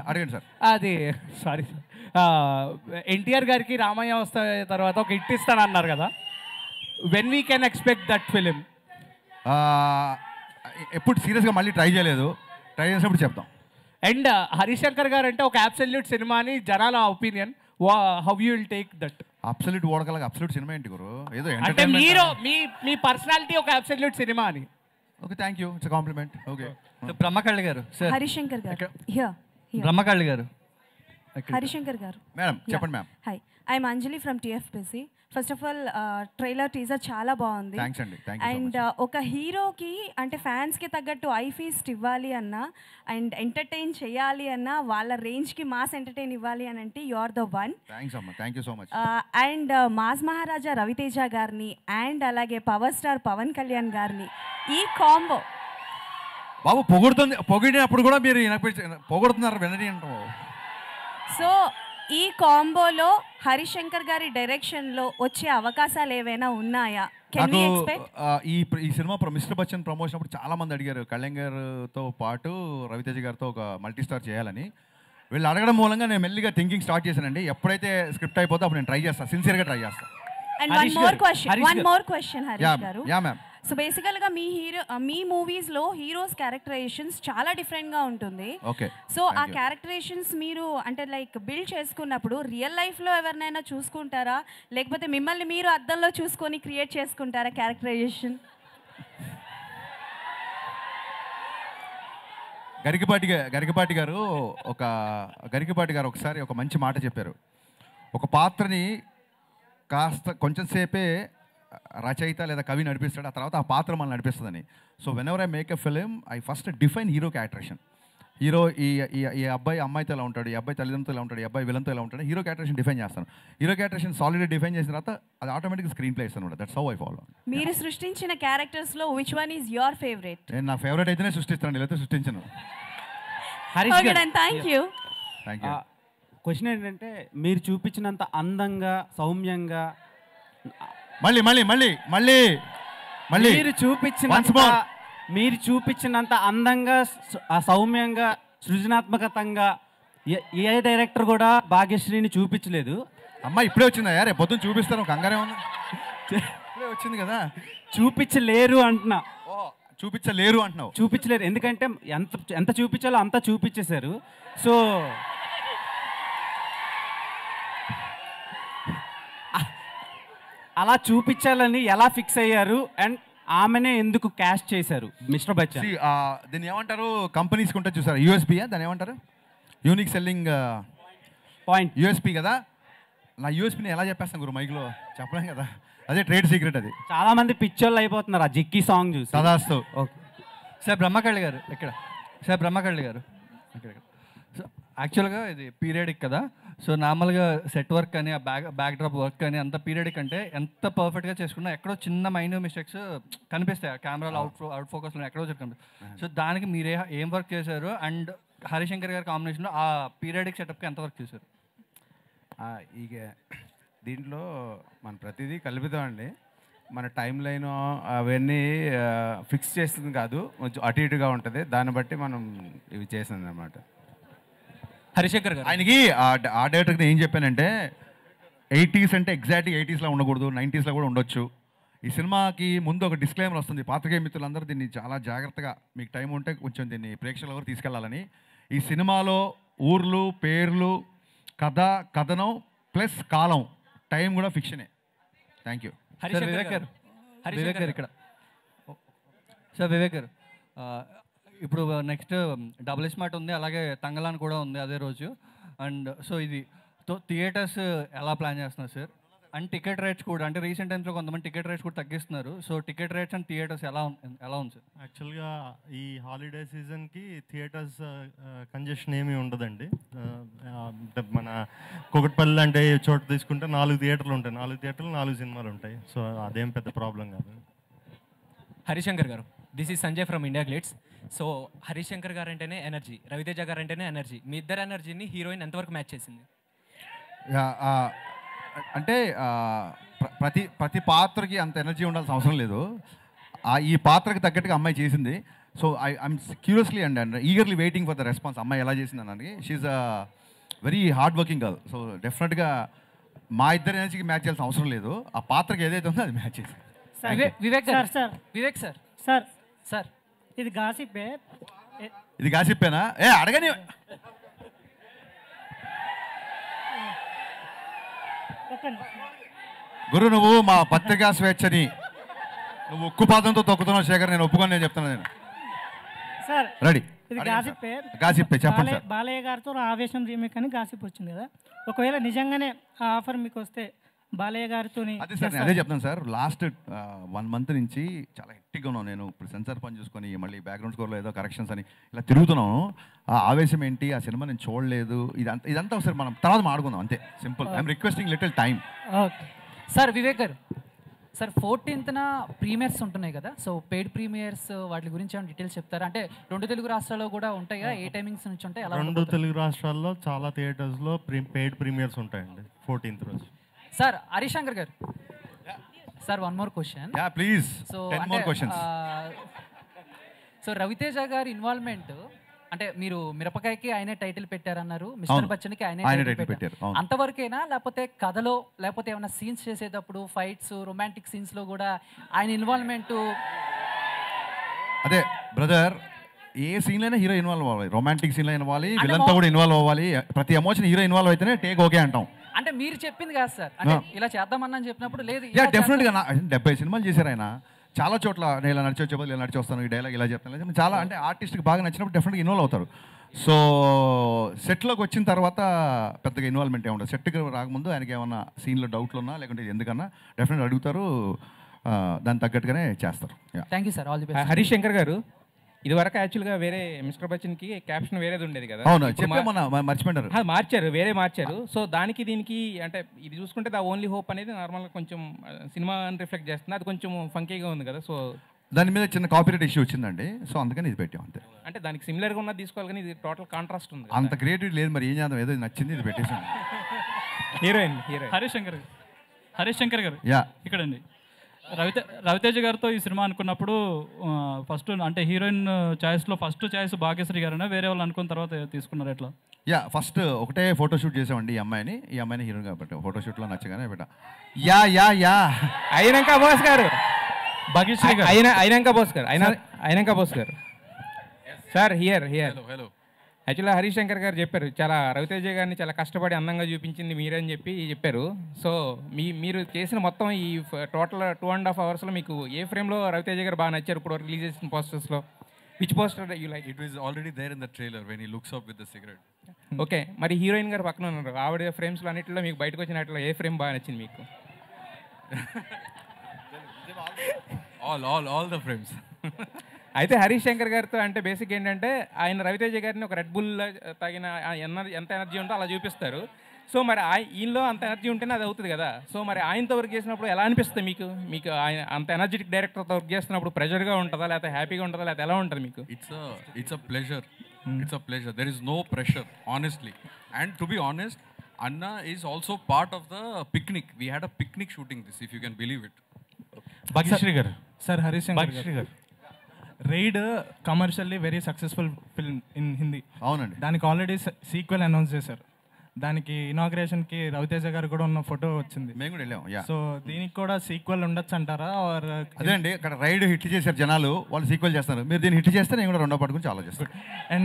అడగండి సార్. అది సారీ ఎన్టీఆర్ గారికి రామయ్య వస్తే తర్వాత ఒక హిట్ ఇస్తానన్నారు కదా, when we can expect that film? ఎప్పుడు సీరియస్గా మళ్ళీ ట్రై చేయలేదు, ట్రై చేసినప్పుడు చెప్తాం. అండ్ హరిశంకర్ గారు అంటే ఒక అబ్సల్యూట్ సినిమా అని జనాల opinion, how you will take that? Absolute ఓడకలాగా అబ్సల్యూట్ సినిమా ఏంటి గురు, ఏదో అంటే మీరు మీ పర్సనాలిటీ ఒక అబ్సల్యూట్ సినిమా అని. Okay, thank you, it's compliment. Okay, బ్రహ్మకళ్ళి గారు సార్. హరిశంకర్ గారు, బ్రహ్మకళ్ళి గారు. హరిశంకర్ గారు మేడం చెప్పండి. Ma'am hi, I'm Anjali from TFPC. First of all trailer teaser చాలా బాగుంది. థ్యాంక్స్ అండి. అండ్ ఒక హీరోకి అంటే ఫ్యాన్స్కి తగ్గట్టు ఐ ఫీస్ట్ ఇవ్వాలి అన్నా అండ్ ఎంటర్టైన్ చేయాలి అన్నా వాళ్ళ రేంజ్కి మాస్ ఎంటర్టైన్ ఇవ్వాలి అని అంటే you are the one. Thanks అమ్మా, thank you so much. And mass Maharaja Raviteja గారిని అండ్ అలాగే పవర్ స్టార్ పవన్ కళ్యాణ్ గారిని ఈ కాంబో బాబు పొగిడినప్పుడు కూడా మీరు పొగుడుతున్నారు వినని అంటాం. సో ఈ కాంబోలో హరిశంకర్ గారి డైరెక్షన్లో వచ్చే అవకాశాలు ఏవైనా ఉన్నాయా? నాకు ఈ సినిమా మిస్టర్ బచ్చన్ ప్రమోషన్ అప్పుడు చాలా మంది అడిగారు కళ్యాణ్ గారితో పాటు రవితేజ గారితో ఒక మల్టీ స్టార్ చేయాలని. వీళ్ళు అడగడం మూలంగా నేను మెల్లిగా థింకింగ్ స్టార్ట్ చేశానండి. ఎప్పుడైతే స్క్రిప్ట్ అయిపోతే అప్పుడు నేను ట్రై చేస్తాను, సిన్సియర్గా ట్రై చేస్తాను. And one more question Harish గారు. Yeah ma'am. సో బేసికల్గా మీ మూవీస్లో హీరోస్ క్యారెక్టరైజేషన్స్ చాలా డిఫరెంట్గా ఉంటుంది. ఓకే. సో ఆ క్యారెక్టరైజేషన్స్ మీరు అంటే లైక్ బిల్డ్ చేసుకున్నప్పుడు రియల్ లైఫ్లో ఎవరినైనా చూసుకుంటారా, లేకపోతే మిమ్మల్ని మీరు అద్దంలో చూసుకొని క్రియేట్ చేసుకుంటారా క్యారెక్టరైజేషన్? గరికపాటి గారు ఒకసారి ఒక మంచి మాట చెప్పారు. ఒక పాత్రని కొంచెం సేపే రచయిత లేదా కవి నడిపిస్తాడు, ఆ తర్వాత ఆ పాత్ర మనల్ని నడిపిస్తుందని. So whenever I make a film I first define hero characterisation. Hero ఈ అబ్బాయి అమ్మాయితో ఎలా ఉంటాడు, ఈ అబ్బాయి తల్లిదండ్రులతో ఎలా ఉంటాడు, ఈ అబ్బాయి విలన్తో ఎలా ఉంటాడు, హీరో క్యారెక్టరేషన్ డిఫైన్ చేస్తాను. హీరో క్యారెక్టరేషన్ సాలిడ్గా డిఫైన్ చేసిన తర్వాత అది ఆటోమేటిక్గా స్క్రీన్ ప్లే ఇస్తాను. That's how I follow. మీరు సృష్టించిన క్యారెక్టర్స్లో which one is your favourite? నేను నా ఫేవరెట్ అయితేనే సృష్టిస్తాను, లేకపోతే సృష్టించను. Thank you. క్వశ్చన్ ఏంటంటే మీరు చూపించినంత అందంగా సౌమ్యంగా మీరు చూపించినంత అందంగా సౌమ్యంగా సృజనాత్మకతంగా ఏ డైరెక్టర్ కూడా భాగ్యశ్రీని చూపించలేదు. అమ్మ ఇప్పుడే వచ్చిందా యారే, పొద్దున్న చూపిస్తాను, కంగారే ఉంది, ఇప్పుడే వచ్చింది కదా. చూపించలేరు అంటున్నావు, చూపించలేరు ఎందుకంటే ఎంత చూపించాలో అంతా చూపించేశారు. సో అలా చూపించాలని ఎలా ఫిక్స్ అయ్యారు అండ్ ఆమెనే ఎందుకు క్యాష్ చేశారు మిస్టర్ బచ్చన్? దీన్ని ఏమంటారు, కంపెనీస్కి ఉంటుంది చూసారు, యూఎస్పీయా దాన్ని ఏమంటారు, యూనిక్ సెల్లింగ్ పాయింట్, యూఎస్పీ కదా. నా యూఎస్పీని ఎలా చెప్పేస్తాను గురు, మైక్లో చెప్పలేం కదా, అదే ట్రేడ్ సీక్రెట్. అది చాలా మంది పిక్చర్లు అయిపోతున్నారు ఆ జిక్కి సాంగ్ చూసి. సదాస్తు. ఓకే సార్, బ్రహ్మకళ్ళి గారు ఇక్కడ. సో యాక్చువల్గా ఇది పీరియడిక్ కదా, సో నార్మల్గా సెట్ వర్క్ అని ఆ బ్యాక్ డ్రాప్ వర్క్ అని అంత పీరియడిక్ అంటే ఎంత పర్ఫెక్ట్గా చేసుకున్నా ఎక్కడో చిన్న మైన్యూర్ మిస్టేక్స్ కనిపిస్తాయి కెమెరాలో అవుట్ ఫోకస్లో ఎక్కడో కనిపిస్తాయి. సో దానికి మీరే ఏం వర్క్ చేశారు అండ్ హరిశంకర్ గారి కాంబినేషన్లో ఆ పీరియడిక్ సెటప్కి ఎంత వర్క్ చేశారు? ఇక దీంట్లో మన ప్రతిదీ కలుపుతాం అండి. మన టైం లైన్ అవన్నీ ఫిక్స్ చేస్తుంది కాదు, కొంచెం అటు ఇటుగా ఉంటుంది, దాన్ని బట్టి మనం ఇవి చేసింది అన్నమాట. హరిశంకర్ గారు ఆయనకి ఆ డైరెక్టర్కి ఏం చెప్పానంటే 80s అంటే ఎగ్జాక్ట్గా 80sలో ఉండకూడదు, 90sలో కూడా ఉండొచ్చు. ఈ సినిమాకి ముందు ఒక డిస్క్లైమర్ వస్తుంది, పాత్రికేయ మిత్రులందరూ దీన్ని చాలా జాగ్రత్తగా మీకు టైం ఉంటే కొంచెం దీన్ని ప్రేక్షకుల వరకు తీసుకెళ్లాలని. ఈ సినిమాలో ఊర్లు, పేర్లు, కథనం ప్లస్ కాలం, టైం కూడా ఫిక్షనే. Thank you. వివేక్ గారు ఇక్కడ. సార్ వివేక్ గారు, ఇప్పుడు నెక్స్ట్ డబుల్ స్మార్ట్ ఉంది, అలాగే తంగలాన్ కూడా ఉంది అదే రోజు. అండ్ సో ఇది థియేటర్స్ ఎలా ప్లాన్ చేస్తున్నారు సార్? అండ్ టికెట్ రేట్స్ కూడా, అంటే రీసెంట్ టైమ్స్లో కొంతమంది టికెట్ రేట్స్ కూడా తగ్గిస్తున్నారు. So ticket rates and theatres ఎలా ఉంది సార్? యాక్చువల్గా ఈ హాలిడే సీజన్కి థియేటర్స్ కంజెషన్ ఏమీ ఉండదండి. మన కుకట్పల్లి అంటే చోట తీసుకుంటే 4 థియేటర్లు ఉంటాయి, 4 థియేటర్లు 4 సినిమాలు ఉంటాయి. సో అదేం పెద్ద ప్రాబ్లం కాదు. హరిశంకర్ గారు, this is Sanjay from India glitz. So Harishankar గారు అంటేనే ఎనర్జీ, రవితేజ గారు అంటేనే ఎనర్జీ. మీ ఇద్దరు ఎనర్జీని హీరోయిన్ ఎంతవరకు మ్యాచ్ చేసింది? అంటే ప్రతి పాత్రకి అంత ఎనర్జీ ఉండాల్సిన అవసరం లేదు. ఈ పాత్రకి తగ్గట్టుగా అమ్మాయి చేసింది. So I'm curiously and eagerly waiting for the response. అమ్మాయి ఎలా చేసిందని. She's a very hard working girl. So డెఫినెట్గా మా ఇద్దరి ఎనర్జీకి మ్యాచ్ చేయాల్సిన అవసరం లేదు. ఆ పాత్రకి ఏదైతే ఉందో అది మ్యాచ్ చేసి. Vivek sir sir Vivek sir sir sir ఇది గాసిప్పే. ఇది కాసిప్పేనా? అడగని. గురు, నువ్వు మా పత్రికా స్వేచ్ఛని నువ్వు ఉక్కుపాదంతో తొక్కుతున్నావు శేఖర్. నేను ఒప్పుకొని నేను చెప్తాను. నేను సార్ రెడీ. ఇది గాసిప్పే. గాసిప్పే చెప్పండి సార్. బాలయ్య గారితో ఆవేశం రీమేక్ అని గాసిప్ వచ్చింది కదా, ఒకవేళ నిజంగానే ఆ ఆఫర్ మీకు వస్తే బాలయ్య గారితో అదే సార్, నేను అదే చెప్తాను సార్. లాస్ట్ 1 month నుంచి చాలా హెక్టిక్గా ఉన్నాను నేను. ఇప్పుడు సెన్సార్ పని చూసుకొని మళ్ళీ బ్యాక్గ్రౌండ్ స్కోర్లో ఏదో కరెక్షన్స్ అని ఇలా తిరుగుతున్నాను. ఆ ఆవేశం ఏంటి, ఆ సినిమా నేను చూడలేదు, ఇదంతా ఒకసారి మనం తర్వాత మాడుకుందాం అంతే. Simple. I'm requesting little time. Okay sir. Vivek గారు సార్ 14th ప్రీమియర్స్ ఉంటున్నాయి కదా, సో పెయిడ్ ప్రీమియర్స్ వాటి గురించి ఏమైనా డీటెయిల్స్ చెప్తారా? అంటే 2 తెలుగు రాష్ట్రాల్లో కూడా ఉంటాయా? ఏ టైమింగ్స్ నుంచి ఉంటాయి? 2 తెలుగు రాష్ట్రాల్లో చాలా థియేటర్స్లో పెయిడ్ ప్రీమియర్స్ ఉంటాయండి 14th రోజు. Sir Harishankar garu, sir 1 more question. Yeah please. So 10 more questions. So Ravi Teja గారి ఇన్వాల్వ్మెంట్ అంటే మీరు మిరపకాయకి ఆయనే టైటిల్ పెట్టారన్నారు, మిస్టర్ బచ్చన్కి ఆయనే టైటిల్ పెట్టారు, అంతవరకేనా? లేకపోతే కథలో లేకపోతే ఏమైనా సీన్స్ చేసేటప్పుడు ఫైట్స్ రొమాంటిక్ సీన్స్లో కూడా ఆయన ఇన్వాల్వ్మెంట్? అదే బ్రదర్, ఏ సీన్లైనా హీరో ఇన్వాల్వ్ అవ్వాలి. రొమాంటిక్ సీన్లో ఇన్వాల్వ్, విలన్తో కూడా ఇన్వాల్వ్ అవ్వాలి. ప్రతి ఎమోషన్ హీరో ఇన్వాల్వ్ అయితేనే టేక్ ఓకే అంటాం. అంటే మీరు చెప్పింది కాదు సార్, అంటే ఇలా చేద్దామని చెప్పినప్పుడు లేదు. డెఫినెట్గా 70 సినిమాలు చేశారు ఆయన. చాలా చోట్ల నేను ఇలా నడిచి వచ్చేప్పుడు ఇలా నడిచి వస్తాను, ఈ డైలాగ్ ఇలా చెప్తాను. చాలా అంటే ఆర్టిస్ట్కి బాగా నచ్చినప్పుడు డెఫినెట్గా ఇన్వాల్వ్ అవుతారు. సో సెట్లోకి వచ్చిన తర్వాత పెద్దగా ఇన్వాల్వ్మెంట్ ఏముంటుంది. సెట్కి రాకముందు ఆయనకి ఏమన్నా సీన్లో డౌట్లు ఉన్నా లేకుంటే ఎందుకన్నా డెఫినెట్గా అడుగుతారు, దానికి తగ్గట్టుగానే చేస్తారు. Thank you sir. All the best. Harish Shankar గారు, ఇది వరకు యాక్చువల్గా వేరే మిస్టర్ బచ్చన్కి క్యాప్షన్ వేరేది ఉండేది కదా. అవును, చెప్పేమన్నా మర్చిపోయారు. మార్చారు, వేరే మార్చారు. సో దానికి దీనికి అంటే ఇది చూసుకుంటే ద ఓన్లీ హోప్ అనేది నార్మల్గా కొంచెం సినిమాని రిఫ్లెక్ట్ చేస్తుంది. అది కొంచెం ఫంకీగా ఉంది కదా. సో దాని మీద చిన్న కాపీరైట్ ఇష్యూ వచ్చిందండి. సో అందుకని ఇది పెట్టాం అంతే. అంటే దానికి సిమిలర్గా ఉన్నది తీసుకోవాలి కానీ ఇది టోటల్ కాంట్రాస్ట్ ఉంది. అంత క్రియేటివ్ లేదు, మరి ఏం చేద్దాం, ఏదో నచ్చింది ఇది పెట్టేసాం. హీరోయిన్ హరీష్ శంకర్ గారు యా ఇక్కడండి. రవితేజ గారితో ఈ సినిమా అనుకున్నప్పుడు ఫస్ట్ అంటే హీరోయిన్ చాయిస్లో ఫస్ట్ చాయిస్ భాగ్యశ్రీ గారైనా వేరే వాళ్ళు అనుకున్న తర్వాత తీసుకున్నారు ఎట్లా? యా ఫస్ట్ ఒకటే ఫోటోషూట్ చేసామండి. ఈ అమ్మాయిని హీరోయిన్ కాబట్టి ఫోటోషూట్లో నచ్చగానే పెట్టా. యా అయినాక బోస్ గారు, భాగ్యశ్రీ గారు, అయినాక బోస్ గారు సార్ హియర్ హలో. యాక్చువల్గా హరీష్ శంకర్ గారు చెప్పారు, చాలా రవితేజ గారిని చాలా కష్టపడి అందంగా చూపించింది మీరే అని చెప్పారు. సో మీరు చేసిన మొత్తం ఈ టోటల్ 2.5 hours మీకు ఏ ఫ్రేమ్లో రవితేజ గారు బాగా నచ్చారు ఇప్పుడు రిలీజ్ చేసిన పోస్టర్స్లో? Which poster you like? It was already there in the trailer when he looks up with the cigarette. Okay, మరి హీరోయిన్ గారు పక్కన ఉన్నారు, ఆవిడ ఫ్రేమ్స్లో అన్నింటిలో మీకు బయటకు వచ్చినట్లో ఏ ఫ్రేమ్ బాగా నచ్చింది మీకు? All the frames. అయితే హరీష్ శంకర్ గారితో అంటే బేసిక్ ఏంటంటే ఆయన రవితేజ గారిని ఒక రెడ్ బుల్ తగిన ఎంత ఎనర్జీ ఉందో అలా చూపిస్తారు. సో మరి ఈయనలో అంత ఎనర్జీ ఉంటేనే అది అవుతుంది కదా. సో మరి ఆయనతో వర్క్ చేసినప్పుడు ఎలా అనిపిస్తుంది మీకు ఆయన అంత ఎనర్జెటిక్ డైరెక్టర్తో వర్క్ చేస్తున్నప్పుడు ప్రెజర్గా ఉంటుందా లేకపోతే హ్యాపీగా ఉంటుందా లేకపోతే ఎలా ఉంటుంది మీకు? It's a pleasure. There is no pressure, honestly. And to be honest, Anna is also part of the picnic. We had a picnic shooting this, if you can believe it. Bhagyashree గారు, sir Harish Shankar garu, Raid commercially very successful film in Hindi. అవునండి. దానికి already sequel announce చేశారు. దానికి ఇనాగ్రేషన్కి రవితేజ గారు కూడా ఉన్న photo వచ్చింది, మేము కూడా వెళ్ళాం. సో దీనికి కూడా సీక్వెల్ ఉండొచ్చు అంటారా? అదే అండి, అక్కడ రైడ్ హిట్ చేశారు జనాలు, వాళ్ళు సీక్వెల్ చేస్తారు. మీరు దీన్ని హిట్ చేస్తే నేను కూడా రెండో పాటు గురించి ఆలోచిస్తాను.